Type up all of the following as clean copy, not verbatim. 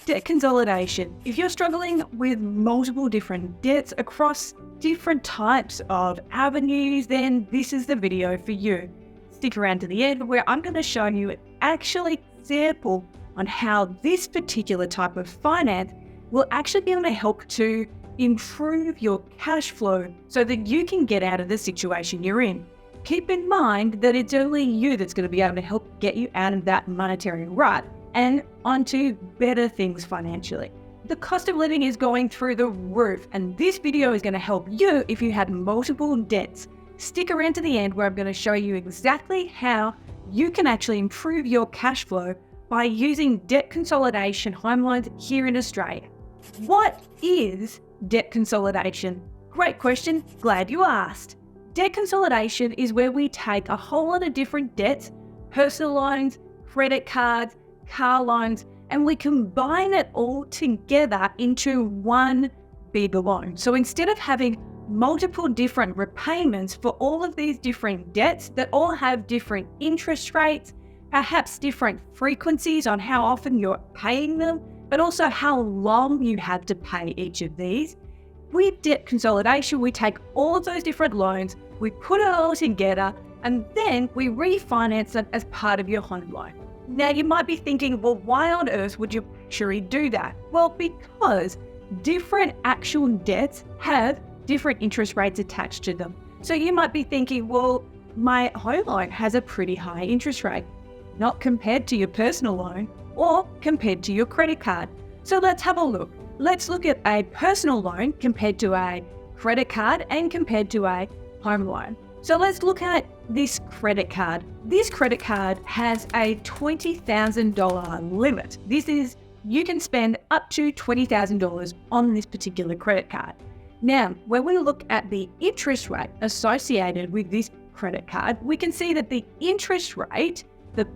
Debt consolidation. If you're struggling with multiple different debts across different types of avenues, then this is the video for you. Stick around to the end where I'm going to show you an actual example on how this particular type of finance will actually be able to help to improve your cash flow so that you can get out of the situation you're in. Keep in mind that it's only you that's going to be able to help get you out of that monetary rut and onto better things financially. The cost of living is going through the roof, and this video is going to help you if you have multiple debts. Stick around to the end where I'm going to show you exactly how you can actually improve your cash flow by using debt consolidation home loans here in Australia. What is debt consolidation? Great question, glad you asked. Debt consolidation is where we take a whole lot of different debts, personal loans, credit cards, car loans, and we combine it all together into one big loan. So instead of having multiple different repayments for all of these different debts that all have different interest rates, perhaps different frequencies on how often you're paying them, but also how long you have to pay each of these. With debt consolidation, we take all of those different loans, we put it all together, and then we refinance them as part of your home loan. Now you might be thinking, well, why on earth would you actually do that? Well, because different actual debts have different interest rates attached to them. So you might be thinking, well, my home loan has a pretty high interest rate, not compared to your personal loan or compared to your credit card. So let's have a look. Let's look at a personal loan compared to a credit card and compared to a home loan. So let's look at this credit card. This credit card has a $20,000 limit. You can spend up to $20,000 on this particular credit card. Now, when we look at the interest rate associated with this credit card, we can see that the interest rate, that's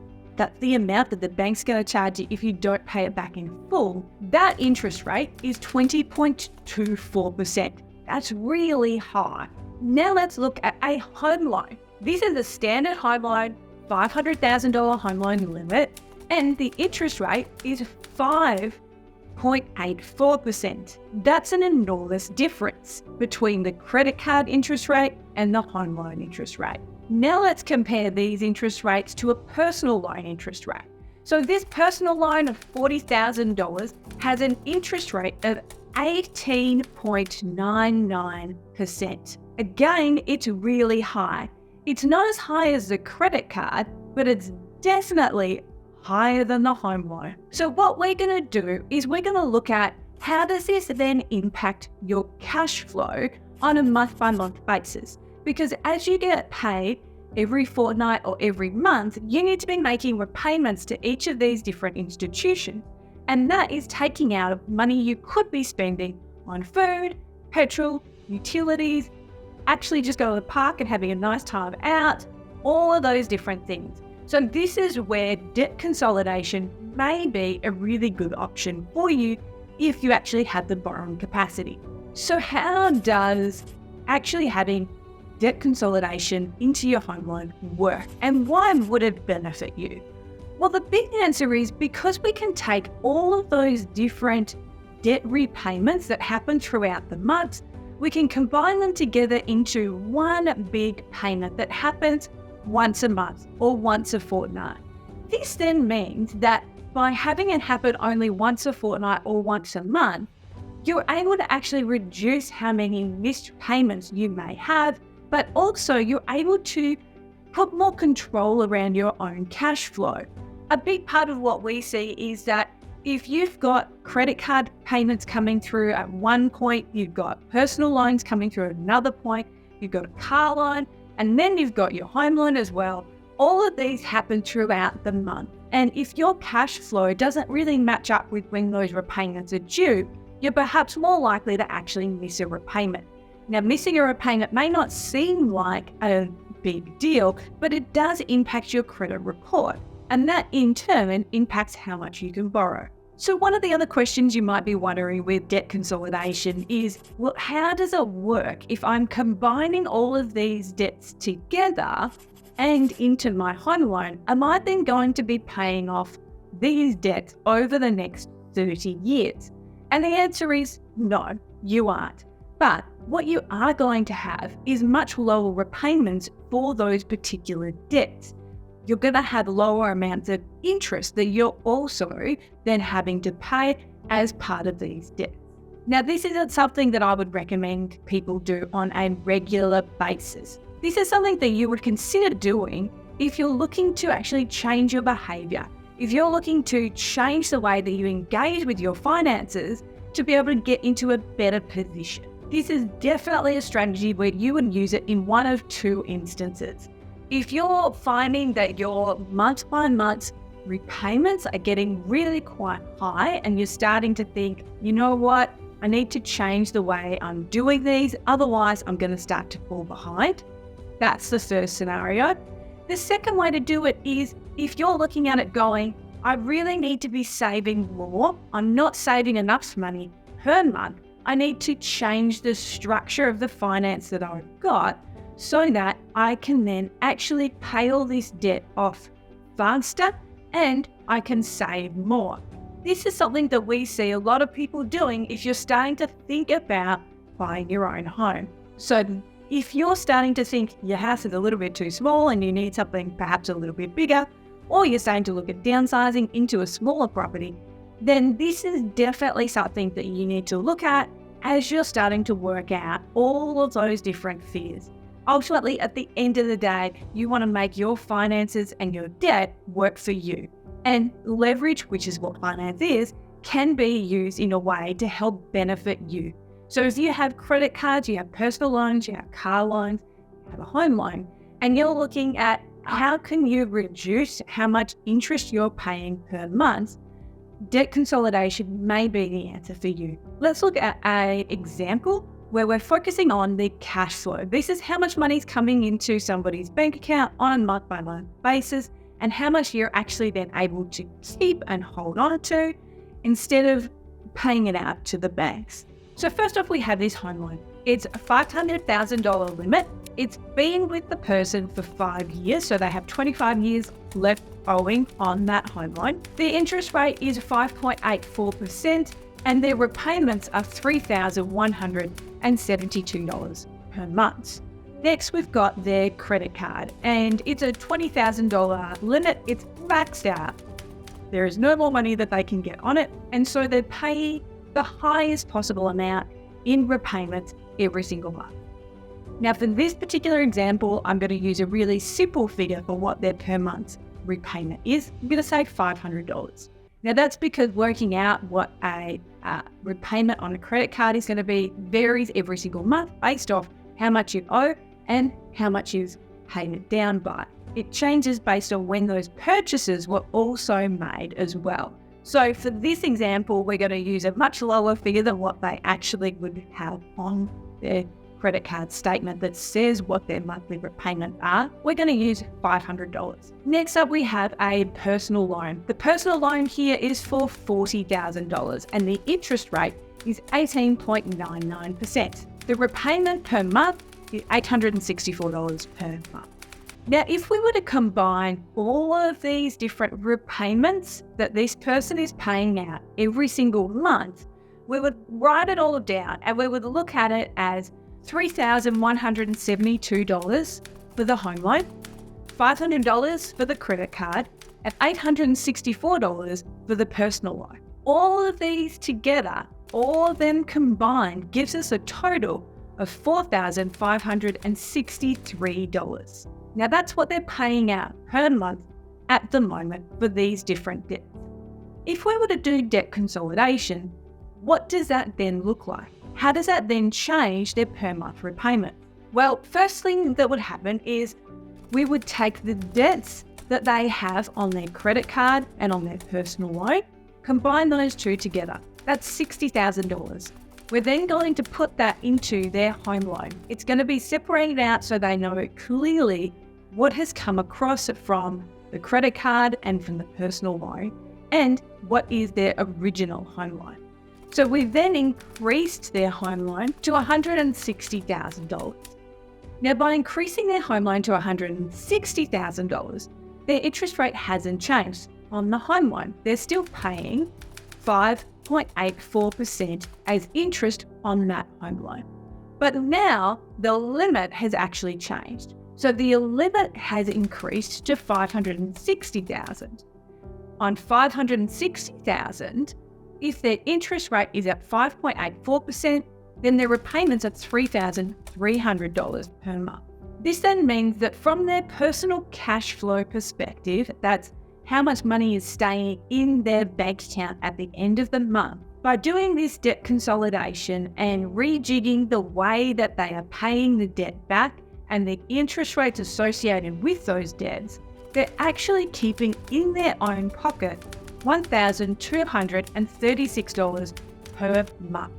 the amount that the bank's going to charge you if you don't pay it back in full, that interest rate is 20.24%. That's really high. Now let's look at a home loan. This is a standard home loan, $500,000 home loan limit, and the interest rate is 5.84%. That's an enormous difference between the credit card interest rate and the home loan interest rate. Now let's compare these interest rates to a personal loan interest rate. So this personal loan of $40,000 has an interest rate of 18.99%. Again, it's really high. It's not as high as the credit card, but it's definitely higher than the home loan. So what we're going to do is we're going to look at how does this then impact your cash flow on a month-by-month basis. Because as you get paid every fortnight or every month, you need to be making repayments to each of these different institutions. And that is taking out money you could be spending on food, petrol, utilities, actually just go to the park and having a nice time out, all of those different things. So this is where debt consolidation may be a really good option for you if you actually have the borrowing capacity. So how does actually having debt consolidation into your home loan work, and why would it benefit you? Well, the big answer is because we can take all of those different debt repayments that happen throughout the month, we can combine them together into one big payment that happens once a month or once a fortnight. This then means that by having it happen only once a fortnight or once a month, you're able to actually reduce how many missed payments you may have, but also you're able to put more control around your own cash flow. A big part of what we see is that if you've got credit card payments coming through at one point, you've got personal loans coming through at another point, you've got a car loan, and then you've got your home loan as well. All of these happen throughout the month. And if your cash flow doesn't really match up with when those repayments are due, you're perhaps more likely to actually miss a repayment. Now, missing a repayment may not seem like a big deal, but it does impact your credit report. And that in turn impacts how much you can borrow. So one of the other questions you might be wondering with debt consolidation is, well, how does it work if I'm combining all of these debts together and into my home loan? Am I then going to be paying off these debts over the next 30 years? And the answer is no, you aren't. But what you are going to have is much lower repayments for those particular debts. You're going to have lower amounts of interest that you're also then having to pay as part of these debts. Now, this isn't something that I would recommend people do on a regular basis. This is something that you would consider doing if you're looking to actually change your behavior, if you're looking to change the way that you engage with your finances to be able to get into a better position. This is definitely a strategy where you would use it in one of two instances. If you're finding that your month by month repayments are getting really quite high and you're starting to think, you know what, I need to change the way I'm doing these, otherwise I'm going to start to fall behind. That's the first scenario. The second way to do it is if you're looking at it going, I really need to be saving more. I'm not saving enough money per month. I need to change the structure of the finance that I've got so that I can then actually pay all this debt off faster and I can save more. This is something that we see a lot of people doing if you're starting to think about buying your own home. So if you're starting to think your house is a little bit too small and you need something perhaps a little bit bigger, or you're starting to look at downsizing into a smaller property, then this is definitely something that you need to look at as you're starting to work out all of those different fears. Ultimately, at the end of the day, you want to make your finances and your debt work for you. And leverage, which is what finance is, can be used in a way to help benefit you. So if you have credit cards, you have personal loans, you have car loans, you have a home loan, and you're looking at how can you reduce how much interest you're paying per month, debt consolidation may be the answer for you. Let's look at an example where we're focusing on the cash flow. This is how much money is coming into somebody's bank account on a month-by-month basis and how much you're actually then able to keep and hold on to instead of paying it out to the banks. So first off, we have this home loan. It's a $500,000 limit. It's been with the person for 5 years, so they have 25 years left owing on that home loan. The interest rate is 5.84% and their repayments are $3,172 per month. Next, we've got their credit card and it's a $20,000 limit. It's maxed out. There is no more money that they can get on it, and so they're paying the highest possible amount in repayments every single month. Now for this particular example, I'm going to use a really simple figure for what their per month repayment is. I'm going to say $500. Now that's because working out what a repayment on a credit card is going to be varies every single month based off how much you owe and how much you've paid it down by. It changes based on when those purchases were also made as well. So for this example, we're going to use a much lower figure than what they actually would have on their credit card statement that says what their monthly repayments are. We're going to use $500. Next up, we have a personal loan. The personal loan here is for $40,000 and the interest rate is 18.99%. The repayment per month is $864 per month. Now, if we were to combine all of these different repayments that this person is paying out every single month, we would write it all down and we would look at it as $3,172 for the home loan, $500 for the credit card, and $864 for the personal loan. All of these together, all of them combined, gives us a total of $4,563. Now that's what they're paying out per month at the moment for these different debts. If we were to do debt consolidation, what does that then look like? How does that then change their per month repayment? Well, first thing that would happen is we would take the debts that they have on their credit card and on their personal loan, combine those two together. That's $60,000. We're then going to put that into their home loan. It's going to be separated out so they know clearly what has come across from the credit card and from the personal loan and what is their original home loan. So we've then increased their home loan to $160,000. Now, by increasing their home loan to $160,000, their interest rate hasn't changed on the home loan. They're still paying 5.84% as interest on that home loan. But now the limit has actually changed. So the limit has increased to $560,000. On $560,000, if their interest rate is at 5.84%, then their repayments are $3,300 per month. This then means that from their personal cash flow perspective, that's how much money is staying in their bank account at the end of the month, by doing this debt consolidation and rejigging the way that they are paying the debt back and the interest rates associated with those debts, they're actually keeping in their own pocket $1,236 per month.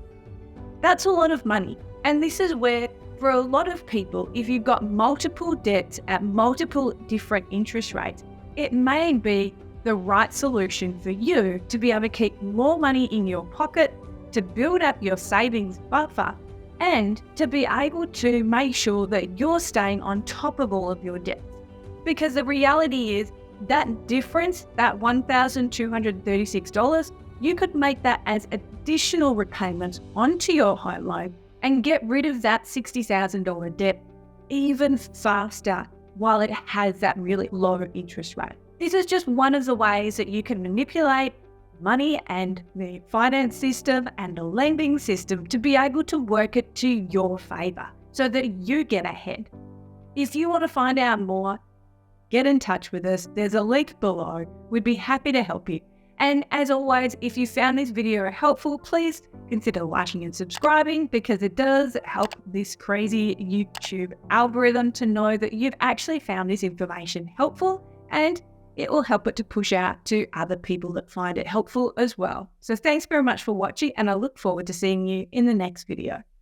That's a lot of money. And this is where, for a lot of people, if you've got multiple debts at multiple different interest rates, it may be the right solution for you to be able to keep more money in your pocket, to build up your savings buffer, and to be able to make sure that you're staying on top of all of your debts. Because the reality is that difference, that $1,236, you could make that as additional repayments onto your home loan and get rid of that $60,000 debt even faster while it has that really low interest rate. This is just one of the ways that you can manipulate money and the finance system and the lending system to be able to work it to your favor so that you get ahead. If you want to find out more, get in touch with us. There's a link below. We'd be happy to help you. And as always, if you found this video helpful, please consider liking and subscribing, because it does help this crazy YouTube algorithm to know that you've actually found this information helpful, and it will help it to push out to other people that find it helpful as well. So thanks very much for watching, and I look forward to seeing you in the next video.